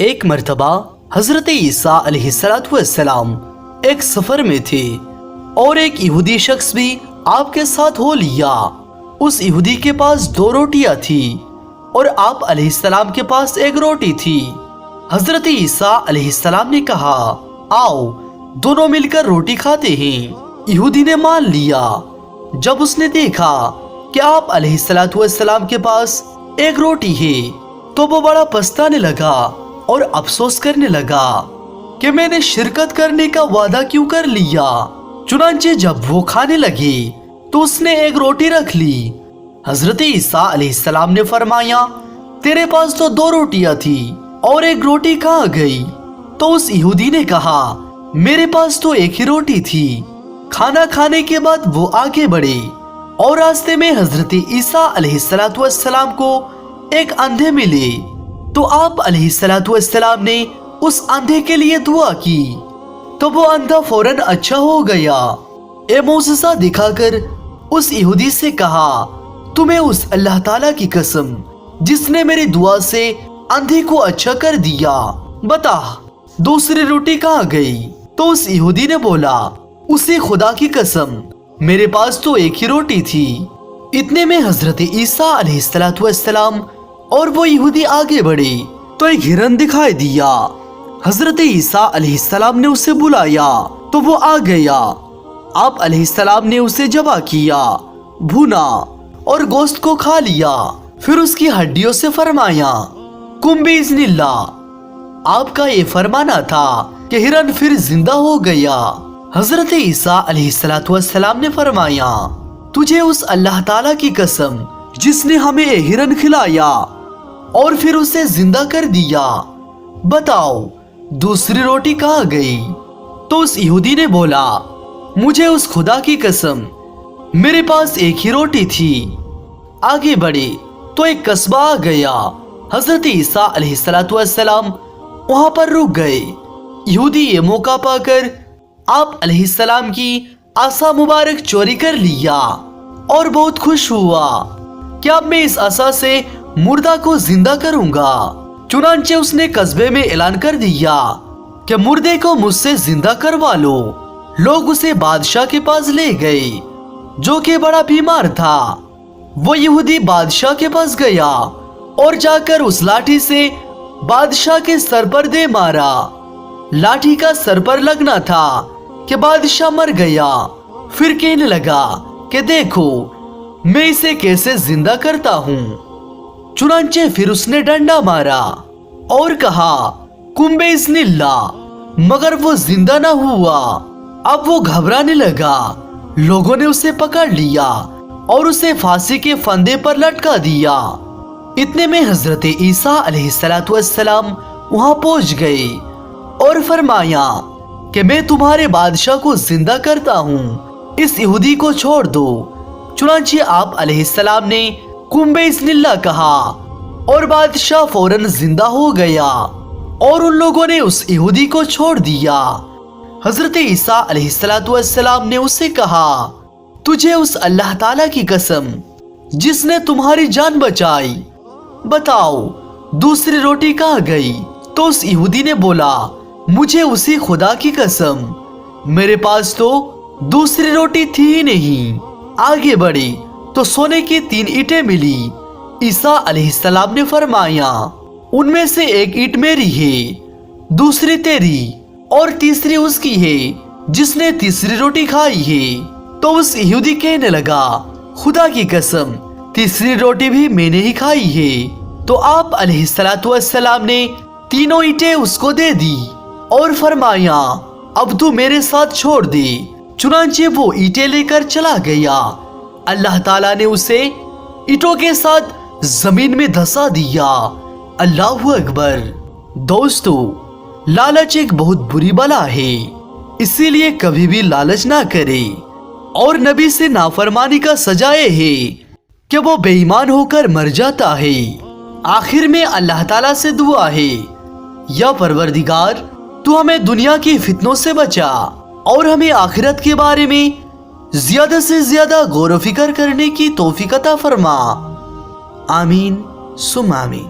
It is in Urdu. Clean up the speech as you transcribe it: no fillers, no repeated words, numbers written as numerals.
ایک مرتبہ حضرت عیسیٰ علیہ السلام ایک سفر میں تھے اور ایک یہودی شخص بھی آپ کے ساتھ ہو لیا۔ اس یہودی کے پاس 2 روٹیاں تھی اور آپ علیہ السلام کے پاس 1 روٹی تھی۔ حضرت عیسیٰ علیہ السلام نے کہا، آؤ دونوں مل کر روٹی کھاتے ہیں۔ یہودی نے مان لیا۔ جب اس نے دیکھا کہ آپ علیہ السلام کے پاس 1 روٹی ہے تو وہ بڑا پچھتانے لگا اور افسوس کرنے لگا کہ میں نے شرکت کرنے کا وعدہ کیوں کر لیا۔ چنانچہ جب وہ کھانے لگے تو اس نے 1 روٹی رکھ لی۔ حضرت عیسیٰ علیہ السلام نے فرمایا، تیرے پاس تو 2 روٹیاں تھی اور 1 روٹی کہاں گئی؟ تو اس یہودی نے کہا، میرے پاس تو 1 ہی روٹی تھی۔ کھانا کھانے کے بعد وہ آگے بڑھے اور راستے میں حضرت عیسیٰ علیہ السلام کو ایک اندھے ملے تو آپ علیہ السلام نے اس اندھے کے لیے دعا کی تو وہ اندھا فوراً اچھا ہو گیا۔ اے معجزہ دکھا کر اس یہودی سے کہا، تمہیں اس اللہ تعالیٰ کی قسم جس نے میری دعا سے اندھے کو اچھا کر دیا، بتا دوسری روٹی کہاں گئی؟ تو اس یہودی نے بولا، اسی خدا کی قسم میرے پاس تو 1 ہی روٹی تھی۔ اتنے میں حضرت عیسیٰ علیہ السلام اور وہ یہودی آگے بڑھے تو ایک ہرن دکھائی دیا۔ حضرت عیسیٰ علیہ السلام نے اسے بلایا تو وہ آ گیا۔ آپ علیہ السلام نے اسے ذبح کیا، بھونا اور گوشت کو کھا لیا، پھر اس کی ہڈیوں سے فرمایا، کم باذن اللہ۔ آپ کا یہ فرمانا تھا کہ ہرن پھر زندہ ہو گیا۔ حضرت عیسیٰ علیہ السلام نے فرمایا، تجھے اس اللہ تعالیٰ کی قسم جس نے ہمیں ہرن کھلایا اور پھر اسے زندہ کر دیا، بتاؤ دوسری روٹی کہاں گئی؟ تو اس یہودی نے بولا، مجھے اس خدا کی قسم میرے پاس 1 ہی روٹی تھی۔ آگے بڑھے تو ایک قصبہ آ گیا۔ حضرت عیسیٰ علیہ السلام وہاں پر رک گئے۔ یہودی یہ موقع پا کر آپ علیہ السلام کی عصا مبارک چوری کر لیا اور بہت خوش ہوا کہ اب میں اس عصا سے مردہ کو زندہ کروں گا۔ چنانچہ اس نے قصبے میں اعلان کر دیا کہ مردے کو مجھ سے زندہ کروا لو۔ لوگ اسے بادشاہ کے پاس لے گئے جو کہ بڑا بیمار تھا۔ وہ یہودی بادشاہ کے پاس گیا اور جا کر اس لاٹھی سے بادشاہ کے سر پر دے مارا۔ لاٹھی کا سر پر لگنا تھا کہ بادشاہ مر گیا۔ پھر کہنے لگا کہ دیکھو میں اسے کیسے زندہ کرتا ہوں۔ چنانچہ پھر اس نے ڈنڈا مارا اور کہا، کم باذن اللہ، مگر وہ زندہ نہ ہوا۔ اب وہ گھبرانے لگا۔ لوگوں نے اسے پکڑ لیا اور اسے پھانسی کے پھندے پر لٹکا دیا۔ اتنے میں حضرت عیسیٰ علیہ السلام وہاں پہنچ گئے اور فرمایا کہ میں تمہارے بادشاہ کو زندہ کرتا ہوں، اس یہودی کو چھوڑ دو۔ چنانچہ آپ علیہ السلام نے کم باذن اللہ کہا اور بادشاہ فوراً زندہ ہو گیا اور ان لوگوں نے اس یہودی کو چھوڑ دیا۔ حضرت عیسیٰ علیہ السلام نے اسے کہا، تجھے اس اللہ تعالیٰ کی قسم جس نے تمہاری جان بچائی، بتاؤ دوسری روٹی کہاں گئی؟ تو اس یہودی نے بولا، مجھے اسی خدا کی قسم میرے پاس تو دوسری روٹی تھی ہی نہیں۔ آگے بڑھے تو سونے کی 3 اینٹیں ملی۔ عیسیٰ علیہ السلام نے فرمایا، ان میں سے 1 اینٹ میری ہے، دوسری تیری اور تیسری اس کی ہے جس نے تیسری روٹی کھائی ہے۔ تو اس یہودی کہنے لگا، خدا کی قسم تیسری روٹی بھی میں نے ہی کھائی ہے۔ تو آپ علیہ السلام نے 3 اینٹیں اس کو دے دی اور فرمایا، اب تو میرے ساتھ چھوڑ دے۔ چنانچہ وہ اینٹیں لے کر چلا گیا۔ اللہ تعالیٰ نے اسے اینٹوں کے ساتھ زمین میں دھسا دیا۔ اللہ اکبر۔ دوستو، لالچ ایک بہت بری بلا ہے، اسی لیے کبھی بھی لالچ نہ کرے۔ اور نبی سے نافرمانی کا سزا یہ ہے کہ وہ بے ایمان ہو کر مر جاتا ہے۔ آخر میں اللہ تعالیٰ سے دعا ہے، یا پروردگار تو ہمیں دنیا کی فتنوں سے بچا اور ہمیں آخرت کے بارے میں زیادہ سے زیادہ غور و فکر کرنے کی توفیق عطا فرما۔ آمین ثم آمین۔